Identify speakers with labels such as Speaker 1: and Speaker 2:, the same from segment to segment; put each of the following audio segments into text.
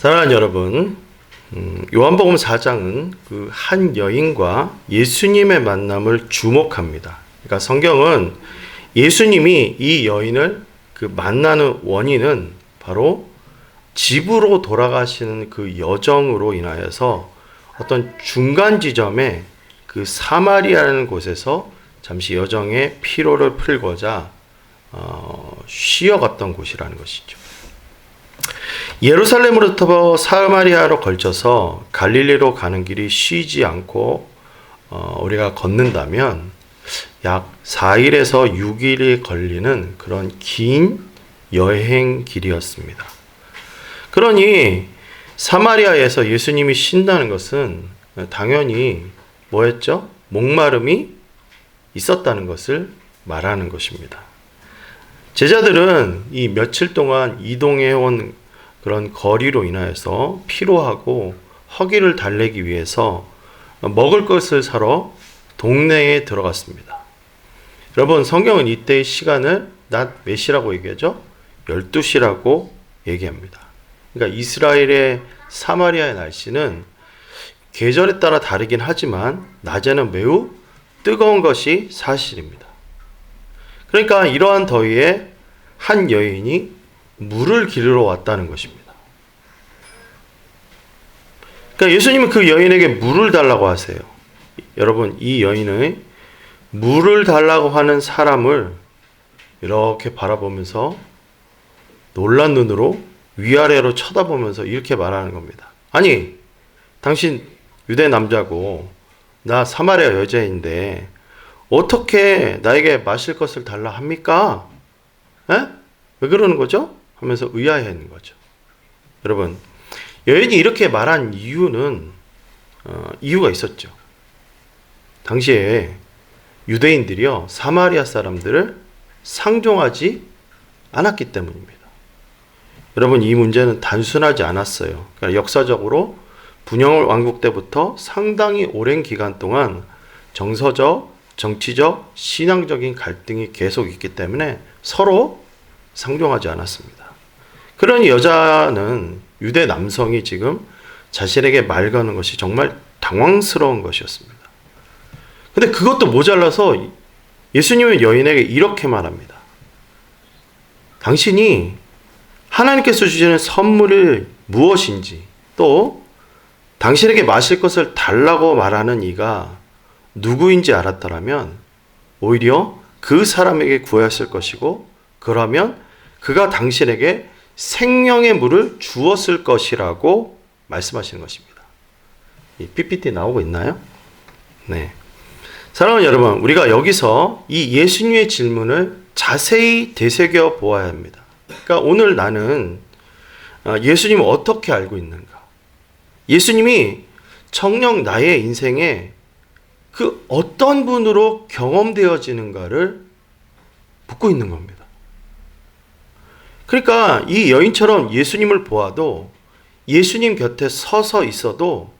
Speaker 1: 사랑하는 여러분, 요한복음 4장은 그 한 여인과 예수님의 만남을 주목합니다. 그러니까 성경은 예수님이 이 여인을 그 만나는 원인은 바로 집으로 돌아가시는 그 여정으로 인하여서 어떤 중간 지점에 그 사마리아라는 곳에서 잠시 여정의 피로를 풀고자 쉬어갔던 곳이라는 것이죠. 예루살렘으로부터 사마리아로 걸쳐서 갈릴리로 가는 길이 쉬지 않고 우리가 걷는다면 약 4일에서 6일이 걸리는 그런 긴 여행 길이었습니다. 그러니 사마리아에서 예수님이 쉰다는 것은 당연히 뭐였죠? 목마름이 있었다는 것을 말하는 것입니다. 제자들은 이 며칠 동안 이동해온 그런 거리로 인하여서 피로하고 허기를 달래기 위해서 먹을 것을 사러 동네에 들어갔습니다. 여러분, 성경은 이때의 시간을 낮 몇 시라고 얘기하죠? 12시라고 얘기합니다. 그러니까 이스라엘의 사마리아의 날씨는 계절에 따라 다르긴 하지만 낮에는 매우 뜨거운 것이 사실입니다. 그러니까 이러한 더위에 한 여인이 물을 기르러 왔다는 것입니다. 그러니까 예수님은 그 여인에게 물을 달라고 하세요. 여러분, 이 여인의 물을 달라고 하는 사람을 이렇게 바라보면서 놀란 눈으로 위아래로 쳐다보면서 이렇게 말하는 겁니다. 아니, 당신 유대 남자고 나 사마리아 여자인데 어떻게 나에게 마실 것을 달라 합니까? 에? 왜 그러는 거죠? 하면서 의아해하는 거죠. 여러분, 여인이 이렇게 말한 이유는 이유가 있었죠. 당시에 유대인들이요, 사마리아 사람들을 상종하지 않았기 때문입니다. 여러분, 이 문제는 단순하지 않았어요. 그러니까 역사적으로 분영 왕국 때부터 상당히 오랜 기간 동안 정서적, 정치적, 신앙적인 갈등이 계속 있기 때문에 서로 상종하지 않았습니다. 그러니 여자는 유대 남성이 지금 자신에게 말 거는 것이 정말 당황스러운 것이었습니다. 근데 그것도 모자라서 예수님은 여인에게 이렇게 말합니다. 당신이 하나님께서 주시는 선물이 무엇인지, 또 당신에게 마실 것을 달라고 말하는 이가 누구인지 알았더라면 오히려 그 사람에게 구했을 것이고, 그러면 그가 당신에게 생명의 물을 주었을 것이라고 말씀하시는 것입니다. 이 PPT 나오고 있나요? 네. 사랑하는 여러분, 우리가 여기서 이 예수님의 질문을 자세히 되새겨 보아야 합니다. 그러니까 오늘 나는 예수님을 어떻게 알고 있는가? 예수님이 정녕 나의 인생에 그 어떤 분으로 경험되어지는가를 묻고 있는 겁니다. 그러니까 이 여인처럼 예수님을 보아도, 예수님 곁에 서서 있어도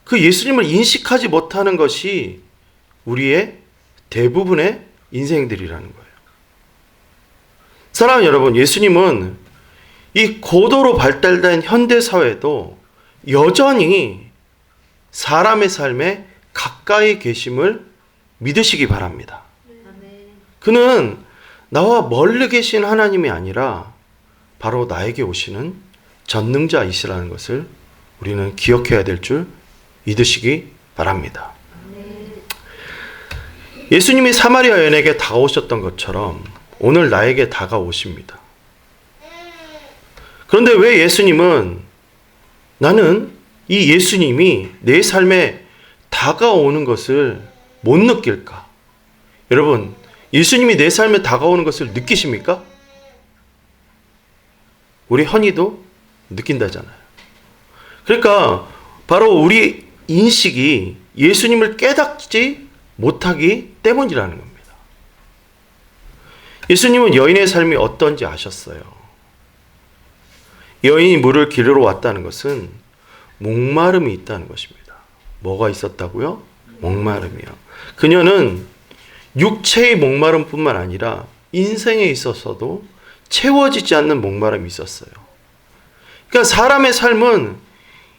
Speaker 1: 그 예수님을 인식하지 못하는 것이 우리의 대부분의 인생들이라는 거예요. 사랑하는 여러분, 예수님은 이 고도로 발달된 현대사회도 여전히 사람의 삶에 가까이 계심을 믿으시기 바랍니다. 그는 나와 멀리 계신 하나님이 아니라 바로 나에게 오시는 전능자이시라는 것을 우리는 기억해야 될 줄 믿으시기 바랍니다. 예수님이 사마리아 여인에게 다가오셨던 것처럼 오늘 나에게 다가오십니다. 그런데 왜 예수님은, 나는 이 예수님이 내 삶에 다가오는 것을 못 느낄까? 여러분, 예수님이 내 삶에 다가오는 것을 느끼십니까? 우리 현이도 느낀다잖아요. 그러니까 바로 우리 인식이 예수님을 깨닫지 못하기 때문이라는 겁니다. 예수님은 여인의 삶이 어떤지 아셨어요. 여인이 물을 기르러 왔다는 것은 목마름이 있다는 것입니다. 뭐가 있었다고요? 목마름이요. 그녀는 육체의 목마름뿐만 아니라 인생에 있어서도 채워지지 않는 목마름이 있었어요. 그러니까 사람의 삶은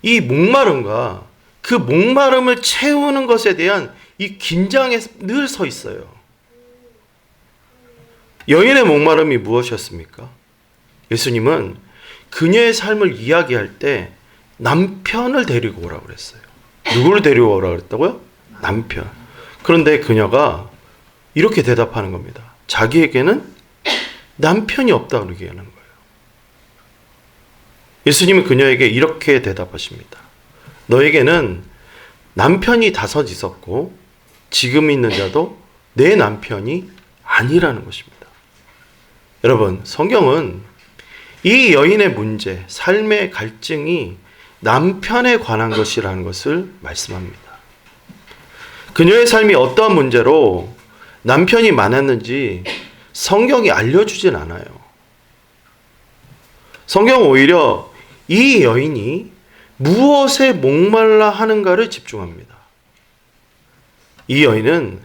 Speaker 1: 이 목마름과 그 목마름을 채우는 것에 대한 이 긴장에 늘 서 있어요. 여인의 목마름이 무엇이었습니까? 예수님은 그녀의 삶을 이야기할 때 남편을 데리고 오라고 그랬어요. 누구를 데리고 오라고 그랬다고요? 남편. 그런데 그녀가 이렇게 대답하는 겁니다. 자기에게는 남편이 없다고 얘기하는 거예요. 예수님은 그녀에게 이렇게 대답하십니다. 너에게는 남편이 5 있었고 지금 있는 자도 내 남편이 아니라는 것입니다. 여러분, 성경은 이 여인의 문제, 삶의 갈증이 남편에 관한 것이라는 것을 말씀합니다. 그녀의 삶이 어떠한 문제로 남편이 많았는지 성경이 알려주진 않아요. 성경은 오히려 이 여인이 무엇에 목말라 하는가를 집중합니다. 이 여인은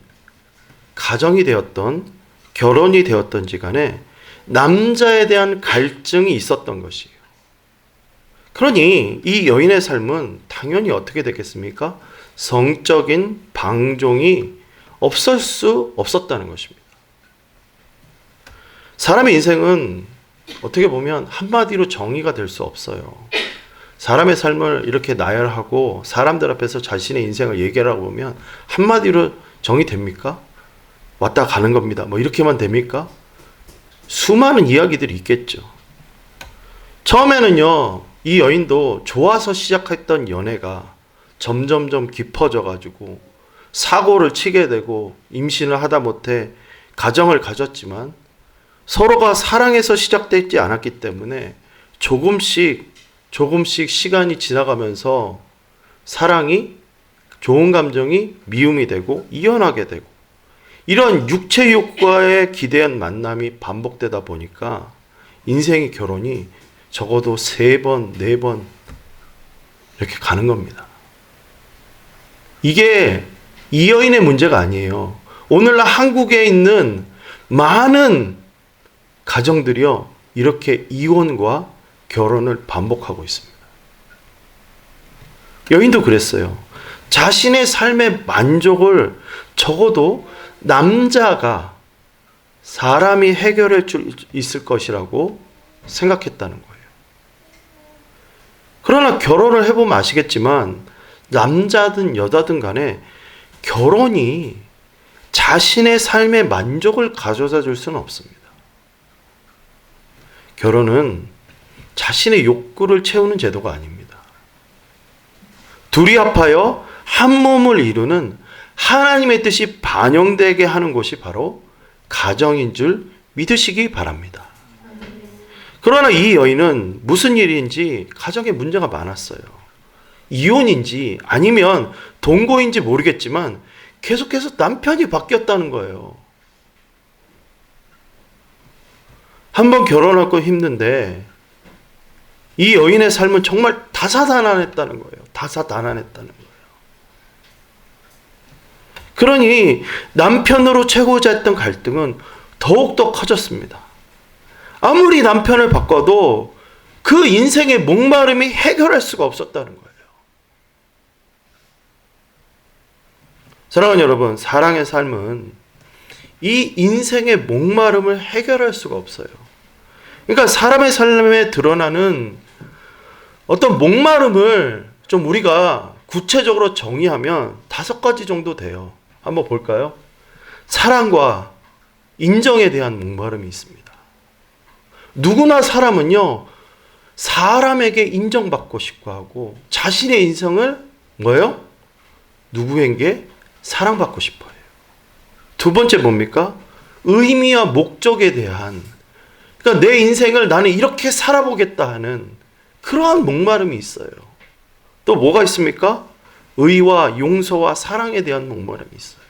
Speaker 1: 가정이 되었던 결혼이 되었던지 간에 남자에 대한 갈증이 있었던 것이에요. 그러니 이 여인의 삶은 당연히 어떻게 되겠습니까? 성적인 방종이 없을 수 없었다는 것입니다. 사람의 인생은 어떻게 보면 한마디로 정의가 될 수 없어요. 사람의 삶을 이렇게 나열하고 사람들 앞에서 자신의 인생을 얘기하라고 보면 한마디로 정의됩니까? 왔다 가는 겁니다. 뭐 이렇게만 됩니까? 수많은 이야기들이 있겠죠. 처음에는요, 이 여인도 좋아서 시작했던 연애가 점점점 깊어져 가지고 사고를 치게 되고 임신을 하다 못해 가정을 가졌지만 서로가 사랑해서 시작되지 않았기 때문에 조금씩 시간이 지나가면서 사랑이, 좋은 감정이 미움이 되고 이혼하게 되고 이런 육체 욕구에 기대한 만남이 반복되다 보니까 인생의 결혼이 적어도 3번, 4번 이렇게 가는 겁니다. 이게 이 여인의 문제가 아니에요. 오늘날 한국에 있는 많은 가정들이요, 이렇게 이혼과 결혼을 반복하고 있습니다. 여인도 그랬어요. 자신의 삶의 만족을 적어도 남자가, 사람이 해결할 수 있을 것이라고 생각했다는 거예요. 그러나 결혼을 해보면 아시겠지만 남자든 여자든 간에 결혼이 자신의 삶의 만족을 가져다 줄 수는 없습니다. 결혼은 자신의 욕구를 채우는 제도가 아닙니다. 둘이 합하여 한 몸을 이루는 하나님의 뜻이 반영되게 하는 곳이 바로 가정인 줄 믿으시기 바랍니다. 그러나 이 여인은 무슨 일인지 가정에 문제가 많았어요. 이혼인지 아니면 동거인지 모르겠지만 계속해서 남편이 바뀌었다는 거예요. 한번 결혼하고 힘든데 이 여인의 삶은 정말 다사다난했다는 거예요. 다사다난했다는 거예요. 그러니 남편으로 채우고자 했던 갈등은 더욱더 커졌습니다. 아무리 남편을 바꿔도 그 인생의 목마름이 해결할 수가 없었다는 거예요. 사랑하는 여러분, 사랑의 삶은 이 인생의 목마름을 해결할 수가 없어요. 그러니까 사람의 삶에 드러나는 어떤 목마름을 좀 우리가 구체적으로 정의하면 5가지 정도 돼요. 한번 볼까요? 사랑과 인정에 대한 목마름이 있습니다. 누구나 사람은요, 사람에게 인정받고 싶어 하고 자신의 인생을 뭐예요? 누구에게 사랑받고 싶어요. 2번째 뭡니까? 의미와 목적에 대한, 그러니까 내 인생을 나는 이렇게 살아보겠다 하는 그러한 목마름이 있어요. 또 뭐가 있습니까? 의와 용서와 사랑에 대한 목마름이 있어요.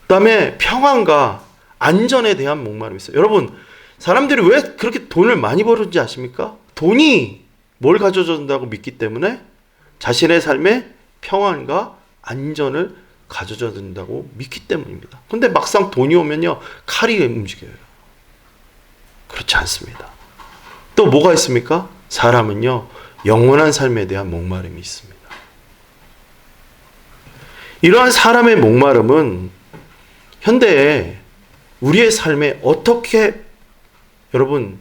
Speaker 1: 그 다음에 평안과 안전에 대한 목마름이 있어요. 여러분, 사람들이 왜 그렇게 돈을 많이 버는지 아십니까? 돈이 뭘 가져준다고 믿기 때문에 자신의 삶에 평안과 안전을 가져다 준다고 믿기 때문입니다. 근데 막상 돈이 오면요, 칼이 움직여요. 그렇지 않습니다. 또 뭐가 있습니까? 사람은요, 영원한 삶에 대한 목마름이 있습니다. 이러한 사람의 목마름은 현대에 우리의 삶에 어떻게 여러분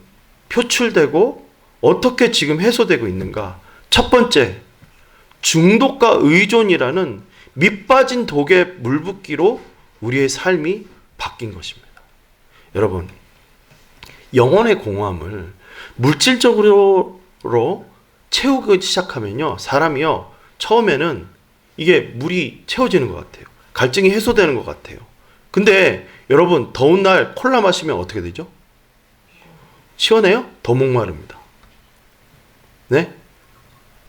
Speaker 1: 표출되고 어떻게 지금 해소되고 있는가? 첫 번째, 중독과 의존이라는 밑빠진 독에 물붓기로 우리의 삶이 바뀐 것입니다. 여러분, 영혼의 공허함을 물질적으로 채우기 시작하면요, 사람이요, 처음에는 이게 물이 채워지는 것 같아요. 갈증이 해소되는 것 같아요. 근데 여러분, 더운 날 콜라 마시면 어떻게 되죠? 시원해요? 더 목마릅니다. 네?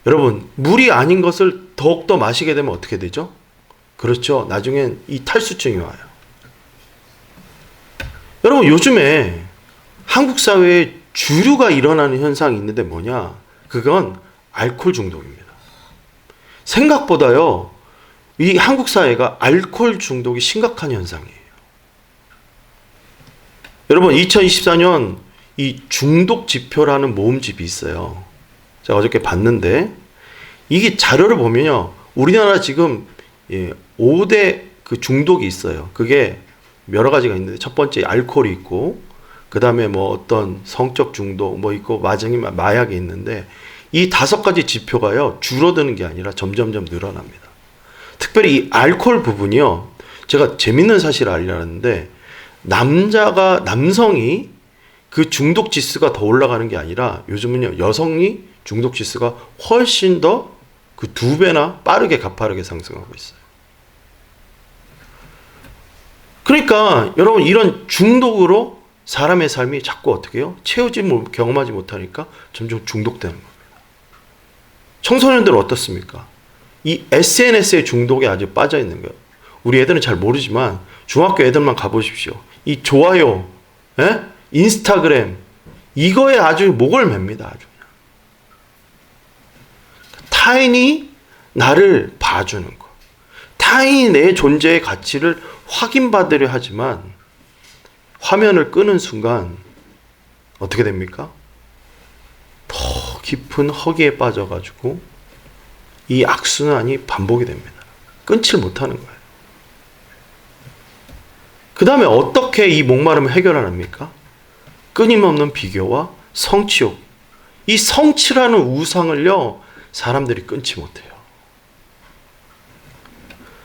Speaker 1: 여러분, 물이 아닌 것을 더욱더 마시게 되면 어떻게 되죠? 그렇죠. 나중엔 이 탈수증이 와요. 여러분, 요즘에 한국 사회에 주류가 일어나는 현상이 있는데 뭐냐? 그건 알코올 중독입니다. 생각보다요, 이 한국 사회가 알코올 중독이 심각한 현상이에요. 여러분, 2024년 이 중독 지표라는 모음집이 있어요. 제가 어저께 봤는데, 이게 자료를 보면요, 우리나라 지금 5대 그 중독이 있어요. 그게 여러 가지가 있는데, 첫 번째 알코올이 있고, 그 다음에 뭐 어떤 성적 중독 뭐 있고, 마약이 있는데, 이 5가지 지표가요, 줄어드는 게 아니라 점점점 늘어납니다. 특별히 이 알코올 부분이요, 제가 재밌는 사실을 알려놨는데, 남성이 그 중독 지수가 더 올라가는 게 아니라 요즘은요, 여성이 중독 지수가 훨씬 더 그 2배나 빠르게 가파르게 상승하고 있어요. 그러니까 여러분, 이런 중독으로 사람의 삶이 자꾸 어떻게 해요? 경험하지 못하니까 점점 중독되는 겁니다. 청소년들은 어떻습니까? 이 SNS의 중독에 아주 빠져 있는 거예요. 우리 애들은 잘 모르지만 중학교 애들만 가보십시오. 이 좋아요, 인스타그램, 이거에 아주 목을 맵니다. 아주 그냥. 타인이 나를 봐주는 것, 타인이 내 존재의 가치를 확인받으려 하지만 화면을 끄는 순간 어떻게 됩니까? 더 깊은 허기에 빠져가지고 이 악순환이 반복이 됩니다. 끊질 못하는 거예요. 그 다음에 어떻게 이 목마름을 해결합니까? 끊임없는 비교와 성취욕. 이 성취라는 우상을요, 사람들이 끊지 못해요.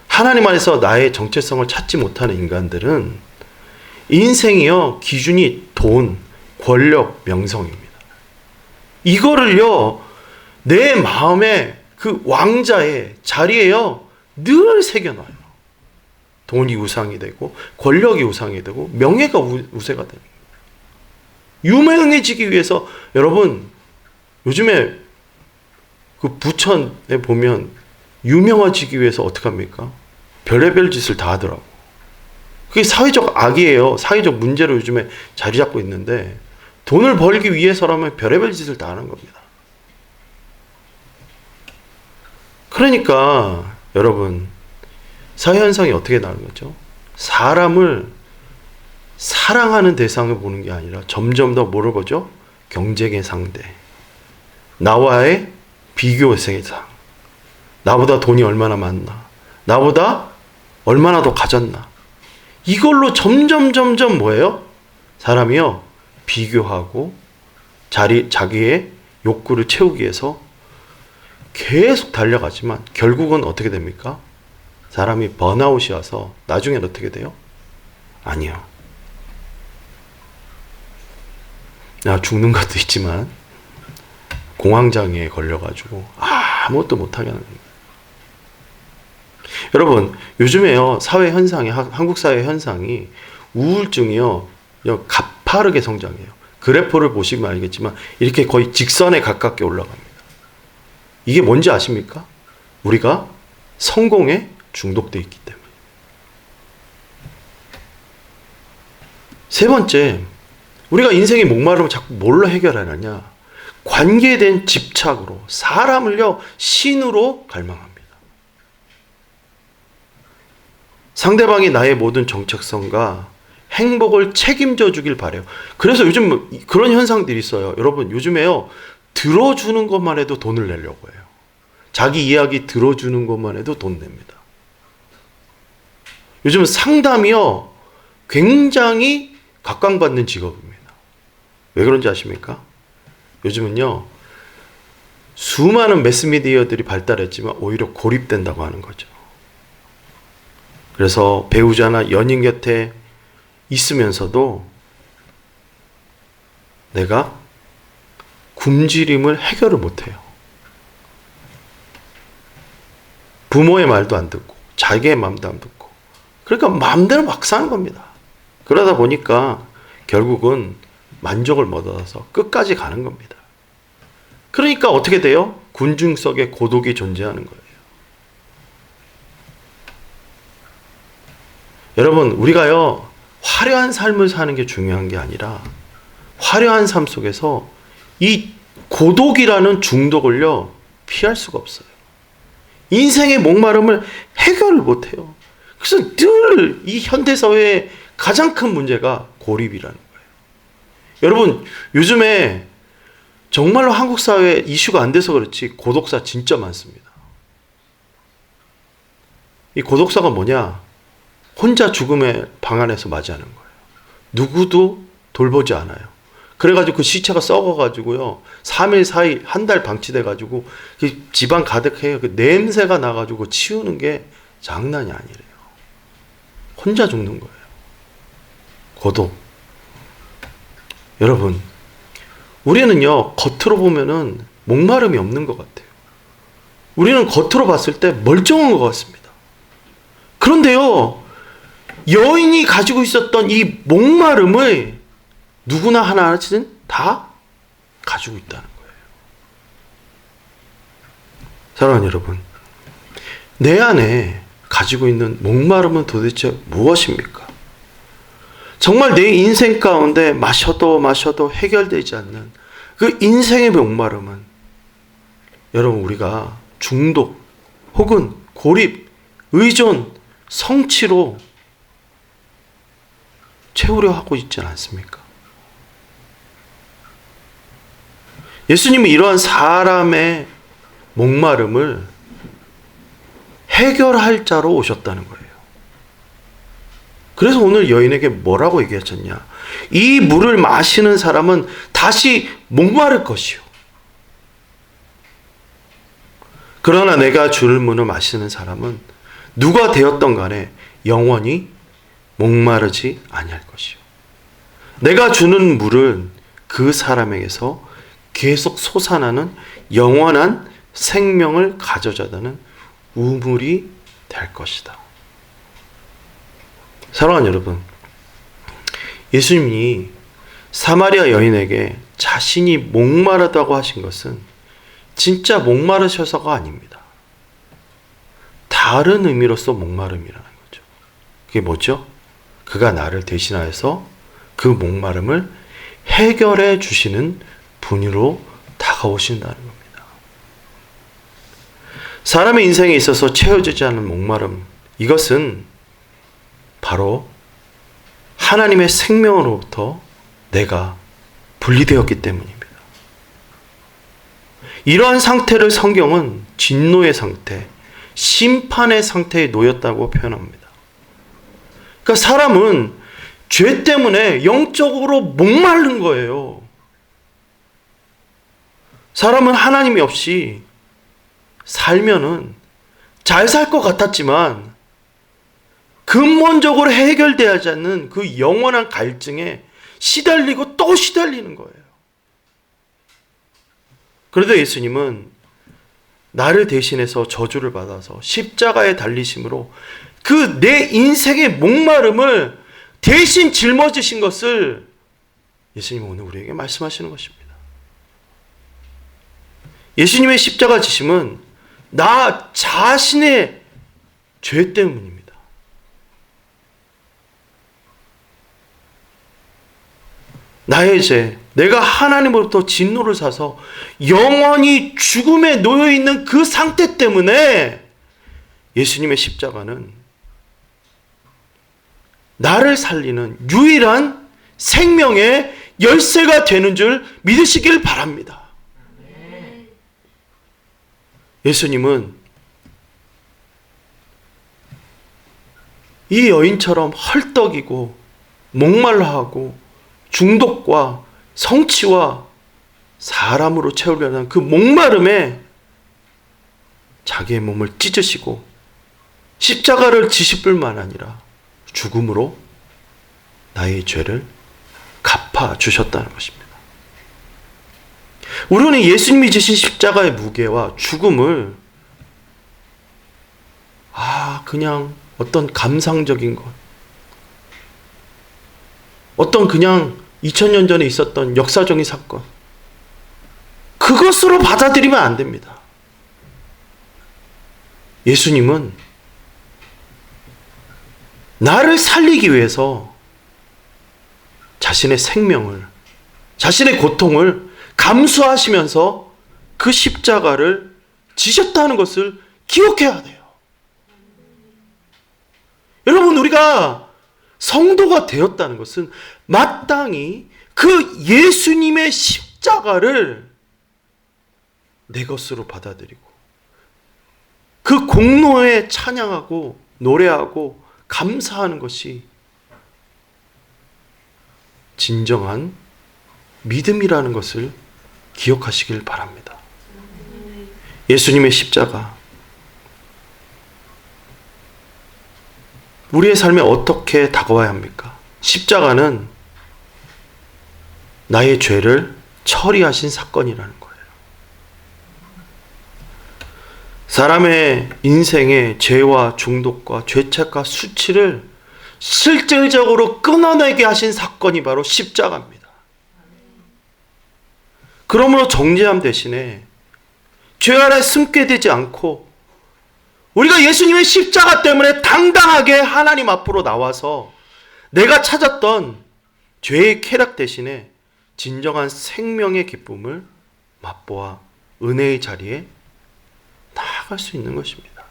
Speaker 1: 하나님 안에서 나의 정체성을 찾지 못하는 인간들은 인생이요, 기준이 돈, 권력, 명성입니다. 이거를요, 내 마음에 그 왕자의 자리에요, 늘 새겨놔요. 돈이 우상이 되고, 권력이 우상이 되고, 명예가 우세가 됩니다. 유명해지기 위해서, 여러분, 요즘에 그 부천에 보면 유명해지기 위해서 어떻게 합니까? 별의별 짓을 다 하더라고. 그게 사회적 악이에요. 사회적 문제로 요즘에 자리 잡고 있는데, 돈을 벌기 위해서라면 별의별 짓을 다 하는 겁니다. 그러니까 여러분, 사회 현상이 어떻게 나는 거죠? 사람을 사랑하는 대상을 보는 게 아니라 점점 더 뭐를 보죠? 경쟁의 상대, 나와의 비교 세상, 나보다 돈이 얼마나 많나, 나보다 얼마나 더 가졌나, 이걸로 점점 뭐예요? 사람이요, 비교하고 자기의 욕구를 채우기 위해서 계속 달려가지만 결국은 어떻게 됩니까? 사람이 번아웃이 와서 나중엔 어떻게 돼요? 아니요. 죽는 것도 있지만 공황장애에 걸려가지고 아무것도 못하게 하는 거예요. 여러분, 요즘에요, 사회 현상이, 한국 사회 현상이 우울증이요, 가파르게 성장해요. 그래프를 보시면 알겠지만 이렇게 거의 직선에 가깝게 올라갑니다. 이게 뭔지 아십니까? 우리가 성공에 중독되어 있기 때문에. 세 번째, 우리가 인생의 목마름을 자꾸 뭘로 해결하느냐? 관계에 대한 집착으로, 사람을요, 신으로 갈망합니다. 상대방이 나의 모든 정체성과 행복을 책임져 주길 바래요. 그래서 요즘 그런 현상들이 있어요. 여러분, 요즘에요, 들어주는 것만 해도 돈을 내려고 해요. 자기 이야기 들어주는 것만 해도 돈 냅니다. 요즘 상담이요, 굉장히 각광받는 직업입니다. 왜 그런지 아십니까? 요즘은요, 수많은 매스미디어들이 발달했지만 오히려 고립된다고 하는 거죠. 그래서 배우자나 연인 곁에 있으면서도 내가 굶주림을 해결을 못해요. 부모의 말도 안 듣고 자기의 마음도 안 듣고, 그러니까 마음대로 막 사는 겁니다. 그러다 보니까 결국은 만족을 못 얻어서 끝까지 가는 겁니다. 그러니까 어떻게 돼요? 군중 속에 고독이 존재하는 거예요. 여러분, 우리가요, 화려한 삶을 사는 게 중요한 게 아니라 화려한 삶 속에서 이 고독이라는 중독을요, 피할 수가 없어요. 인생의 목마름을 해결을 못해요. 그래서 늘 이 현대사회의 가장 큰 문제가 고립이라는 거예요. 여러분, 요즘에 정말로 한국 사회에 이슈가 안 돼서 그렇지 고독사 진짜 많습니다. 이 고독사가 뭐냐? 혼자 죽음의 방 안에서 맞이하는 거예요. 누구도 돌보지 않아요. 그래가지고 그 시체가 썩어가지고요, 3일, 4일, 한 달 방치돼가지고 집안 가득해요. 그 냄새가 나가지고 치우는 게 장난이 아니래요. 혼자 죽는 거예요. 고독. 여러분, 우리는요, 겉으로 보면은 목마름이 없는 것 같아요. 우리는 겉으로 봤을 때 멀쩡한 것 같습니다. 그런데요, 여인이 가지고 있었던 이 목마름을 누구나 하나씩 다 가지고 있다는 거예요. 사랑하는 여러분, 내 안에 가지고 있는 목마름은 도대체 무엇입니까? 정말 내 인생 가운데 마셔도 해결되지 않는 그 인생의 목마름은, 여러분, 우리가 중독 혹은 고립, 의존, 성취로 채우려 하고 있지 않습니까? 예수님은 이러한 사람의 목마름을 해결할 자로 오셨다는 거예요. 그래서 오늘 여인에게 뭐라고 얘기하셨냐? 이 물을 마시는 사람은 다시 목마를 것이요. 그러나 내가 주를 물을 마시는 사람은 누가 되었던 간에 영원히 목마르지 아니할 것이요. 내가 주는 물은 그 사람에게서 계속 솟아나는 영원한 생명을 가져다는 우물이 될 것이다. 사랑하는 여러분, 예수님이 사마리아 여인에게 자신이 목마르다고 하신 것은 진짜 목마르셔서가 아닙니다. 다른 의미로서 목마름이라는 거죠. 그게 뭐죠? 그가 나를 대신하여서 그 목마름을 해결해 주시는 분으로 다가오신다는 겁니다. 사람의 인생에 있어서 채워지지 않은 목마름, 이것은 바로 하나님의 생명으로부터 내가 분리되었기 때문입니다. 이러한 상태를 성경은 진노의 상태, 심판의 상태에 놓였다고 표현합니다. 그러니까 사람은 죄 때문에 영적으로 목마른 거예요. 사람은 하나님이 없이 살면은 잘 살 것 같았지만 근본적으로 해결되지 않는 그 영원한 갈증에 시달리고 또 시달리는 거예요. 그런데 예수님은 나를 대신해서 저주를 받아서 십자가에 달리심으로 그 내 인생의 목마름을 대신 짊어지신 것을 예수님은 오늘 우리에게 말씀하시는 것입니다. 예수님의 십자가 지심은 나 자신의 죄 때문입니다. 나의 죄, 내가 하나님으로부터 진노를 사서 영원히 죽음에 놓여있는 그 상태 때문에 예수님의 십자가는 나를 살리는 유일한 생명의 열쇠가 되는 줄 믿으시길 바랍니다. 예수님은 이 여인처럼 헐떡이고 목말라하고 중독과 성취와 사람으로 채우려는 그 목마름에 자기의 몸을 찢으시고 십자가를 지실 뿐만 아니라 죽음으로 나의 죄를 갚아주셨다는 것입니다. 우리는 예수님이 지신 십자가의 무게와 죽음을 그냥 어떤 감상적인 것, 어떤 그냥 2000년 전에 있었던 역사적인 사건, 그것으로 받아들이면 안 됩니다. 예수님은 나를 살리기 위해서 자신의 생명을, 자신의 고통을 감수하시면서 그 십자가를 지셨다는 것을 기억해야 돼요. 여러분, 우리가 성도가 되었다는 것은 마땅히 그 예수님의 십자가를 내 것으로 받아들이고 그 공로에 찬양하고 노래하고 감사하는 것이 진정한 믿음이라는 것을 기억하시길 바랍니다. 예수님의 십자가, 우리의 삶에 어떻게 다가와야 합니까? 십자가는 나의 죄를 처리하신 사건이라는 거예요. 사람의 인생의 죄와 중독과 죄책과 수치를 실질적으로 끊어내게 하신 사건이 바로 십자가입니다. 그러므로 정죄함 대신에 죄 아래 숨게 되지 않고 우리가 예수님의 십자가 때문에 당당하게 하나님 앞으로 나와서 내가 찾았던 죄의 쾌락 대신에 진정한 생명의 기쁨을 맛보아 은혜의 자리에 나아갈 수 있는 것입니다.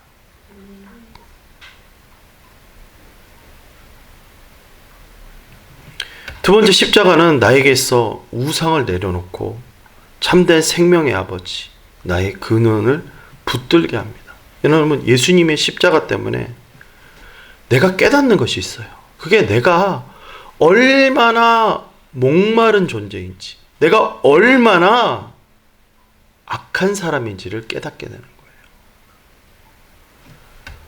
Speaker 1: 두 번째, 십자가는 나에게서 우상을 내려놓고 참된 생명의 아버지, 나의 근원을 붙들게 합니다. 여러분, 예수님의 십자가 때문에 내가 깨닫는 것이 있어요. 그게 내가 얼마나 목마른 존재인지, 내가 얼마나 악한 사람인지를 깨닫게 되는 거예요.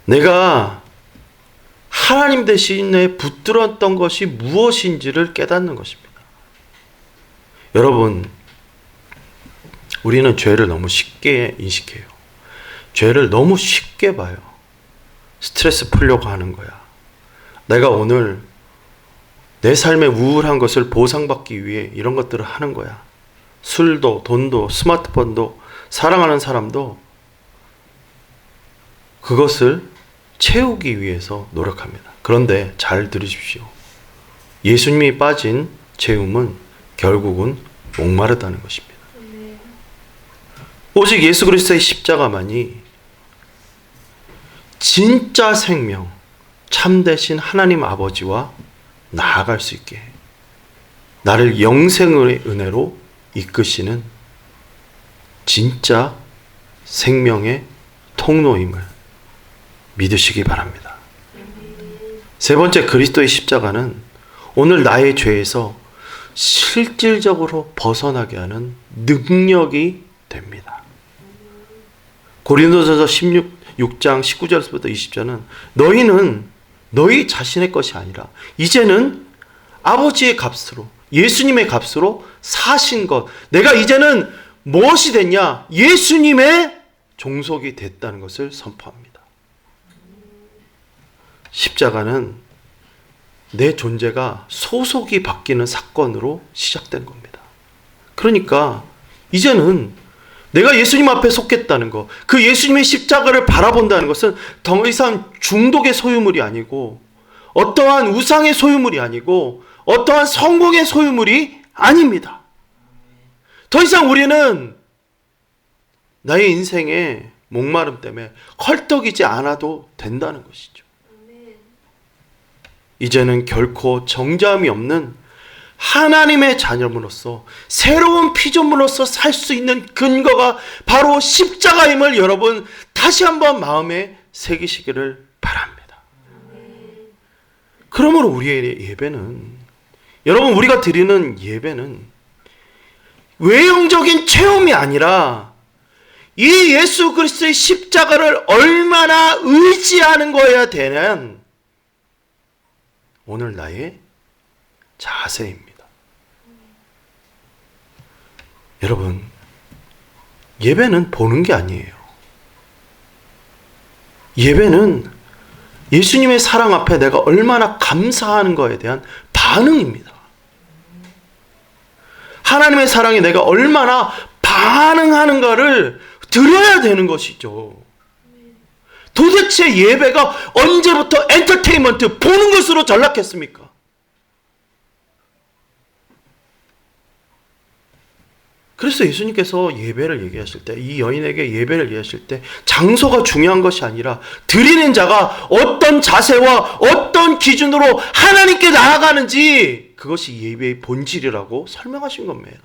Speaker 1: 내가 하나님 대신에 붙들었던 것이 무엇인지를 깨닫는 것입니다. 여러분, 우리는 죄를 너무 쉽게 인식해요. 죄를 너무 쉽게 봐요. 스트레스 풀려고 하는 거야. 내가 오늘 내 삶의 우울한 것을 보상받기 위해 이런 것들을 하는 거야. 술도, 돈도, 스마트폰도, 사랑하는 사람도 그것을 채우기 위해서 노력합니다. 그런데 잘 들으십시오. 예수님이 빠진 채움은 결국은 목마르다는 것입니다. 오직 예수 그리스도의 십자가만이 진짜 생명, 참되신 하나님 아버지와 나아갈 수 있게 나를 영생의 은혜로 이끄시는 진짜 생명의 통로임을 믿으시기 바랍니다. 세 번째, 그리스도의 십자가는 오늘 나의 죄에서 실질적으로 벗어나게 하는 능력이 됩니다. 고린도전서 16장 19절부터 20절은 너희는 너희 자신의 것이 아니라 이제는 아버지의 값으로, 예수님의 값으로 사신 것, 내가 이제는 무엇이 됐냐? 예수님의 종속이 됐다는 것을 선포합니다. 십자가는 내 존재가 소속이 바뀌는 사건으로 시작된 겁니다. 그러니까 이제는 내가 예수님 앞에 속했다는 것, 그 예수님의 십자가를 바라본다는 것은 더 이상 중독의 소유물이 아니고 어떠한 우상의 소유물이 아니고 어떠한 성공의 소유물이 아닙니다. 더 이상 우리는 나의 인생의 목마름 때문에 헐떡이지 않아도 된다는 것이죠. 이제는 결코 정죄함이 없는 하나님의 자녀로서 새로운 피조물로서 살 수 있는 근거가 바로 십자가임을 여러분 다시 한번 마음에 새기시기를 바랍니다. 그러므로 우리의 예배는, 여러분 우리가 드리는 예배는 외형적인 체험이 아니라 이 예수 그리스도의 십자가를 얼마나 의지하는 거여야 되는 오늘 나의 자세입니다. 여러분, 예배는 보는 게 아니에요. 예배는 예수님의 사랑 앞에 내가 얼마나 감사하는 거에 대한 반응입니다. 하나님의 사랑에 내가 얼마나 반응하는가를 드려야 되는 것이죠. 도대체 예배가 언제부터 엔터테인먼트, 보는 것으로 전락했습니까? 그래서 예수님께서 예배를 얘기하실 때, 이 여인에게 예배를 얘기하실 때 장소가 중요한 것이 아니라 드리는 자가 어떤 자세와 어떤 기준으로 하나님께 나아가는지, 그것이 예배의 본질이라고 설명하신 겁니다.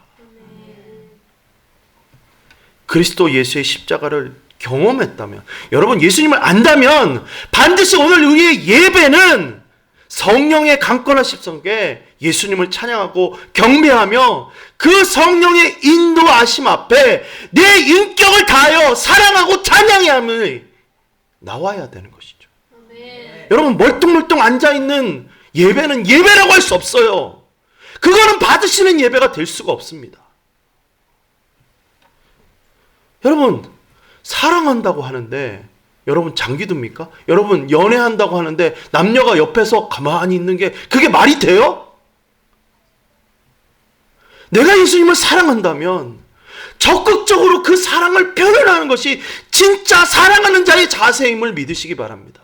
Speaker 1: 그리스도 예수의 십자가를 경험했다면, 여러분 예수님을 안다면 반드시 오늘 우리의 예배는 성령의 강권하심 속에 예수님을 찬양하고 경배하며 그 성령의 인도하심 앞에 내 인격을 다하여 사랑하고 찬양함이 나와야 되는 것이죠. 여러분 멀뚱멀뚱 앉아있는 예배는 예배라고 할 수 없어요. 그거는 받으시는 예배가 될 수가 없습니다. 여러분 사랑한다고 하는데 여러분 장기듭니까? 여러분 연애한다고 하는데 남녀가 옆에서 가만히 있는 게 그게 말이 돼요? 내가 예수님을 사랑한다면 적극적으로 그 사랑을 표현하는 것이 진짜 사랑하는 자의 자세임을 믿으시기 바랍니다.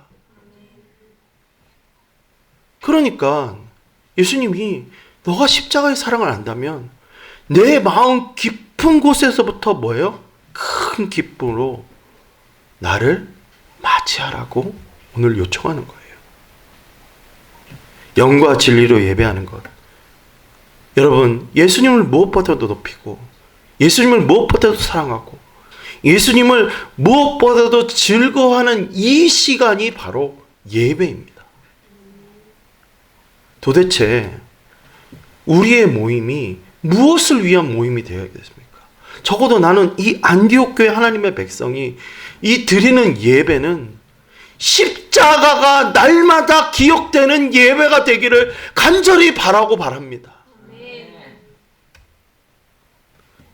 Speaker 1: 그러니까 예수님이 너가 십자가의 사랑을 안다면 내 마음 깊은 곳에서부터 뭐예요? 큰 기쁨으로 나를 맞이하라고 오늘 요청하는 거예요. 영과 진리로 예배하는 것. 여러분 예수님을 무엇보다도 높이고 예수님을 무엇보다도 사랑하고 예수님을 무엇보다도 즐거워하는 이 시간이 바로 예배입니다. 도대체 우리의 모임이 무엇을 위한 모임이 되어야겠습니까? 적어도 나는 이 안디옥 교회 하나님의 백성이 이 드리는 예배는 십자가가 날마다 기억되는 예배가 되기를 간절히 바라고 바랍니다.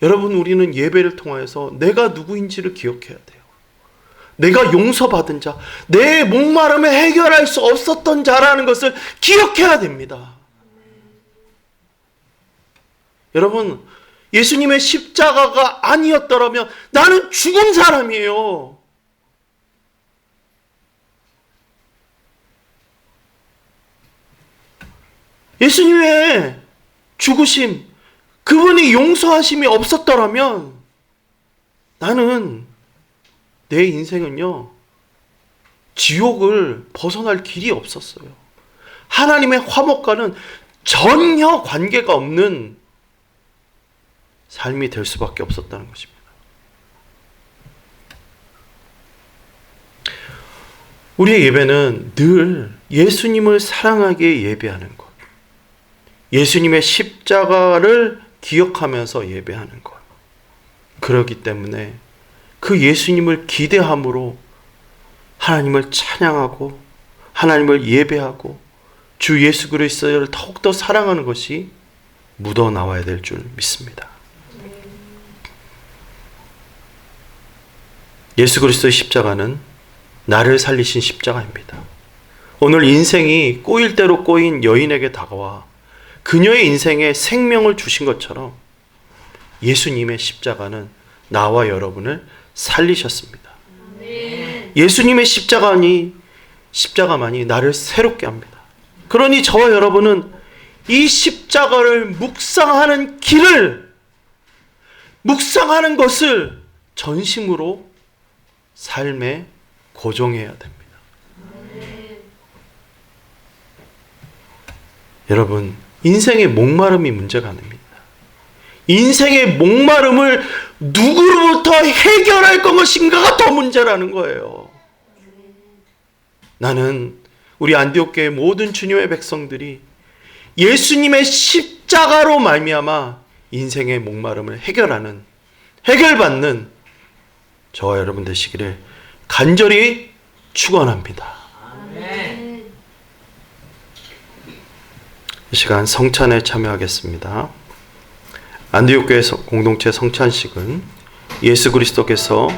Speaker 1: 여러분 우리는 예배를 통해서 내가 누구인지를 기억해야 돼요. 내가 용서받은 자, 내 목마름을 해결할 수 없었던 자라는 것을 기억해야 됩니다. 여러분 예수님의 십자가가 아니었더라면 나는 죽은 사람이에요. 예수님의 죽으심, 그분이 용서하심이 없었더라면 나는 내 인생은요 지옥을 벗어날 길이 없었어요. 하나님의 화목과는 전혀 관계가 없는 삶이 될 수밖에 없었다는 것입니다. 우리의 예배는 늘 예수님을 사랑하게 예배하는 것, 예수님의 십자가를 기억하면서 예배하는 것. 그렇기 때문에 그 예수님을 기대함으로 하나님을 찬양하고 하나님을 예배하고 주 예수 그리스도를 더욱더 사랑하는 것이 묻어나와야 될 줄 믿습니다. 예수 그리스도의 십자가는 나를 살리신 십자가입니다. 오늘 인생이 꼬일 대로 꼬인 여인에게 다가와 그녀의 인생에 생명을 주신 것처럼 예수님의 십자가는 나와 여러분을 살리셨습니다. 예수님의 십자가만이 나를 새롭게 합니다. 그러니 저와 여러분은 이 십자가를 묵상하는 길을, 묵상하는 것을 전심으로 삶에 고정해야 됩니다. 여러분, 인생의 목마름이 문제가 아닙니다. 인생의 목마름을 누구로부터 해결할 것인가가 더 문제라는 거예요. 나는 우리 안디옥교회 모든 주님의 백성들이 예수님의 십자가로 말미암아 인생의 목마름을 해결받는 저와 여러분 되시기를 간절히 축원합니다. 이 시간 성찬에 참여하겠습니다. 안디옥교회 공동체 성찬식은 예수 그리스도께서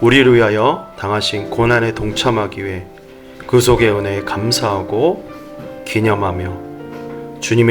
Speaker 1: 우리를 위하여 당하신 고난에 동참하기 위해 그 속의 은혜에 감사하고 기념하며 주님의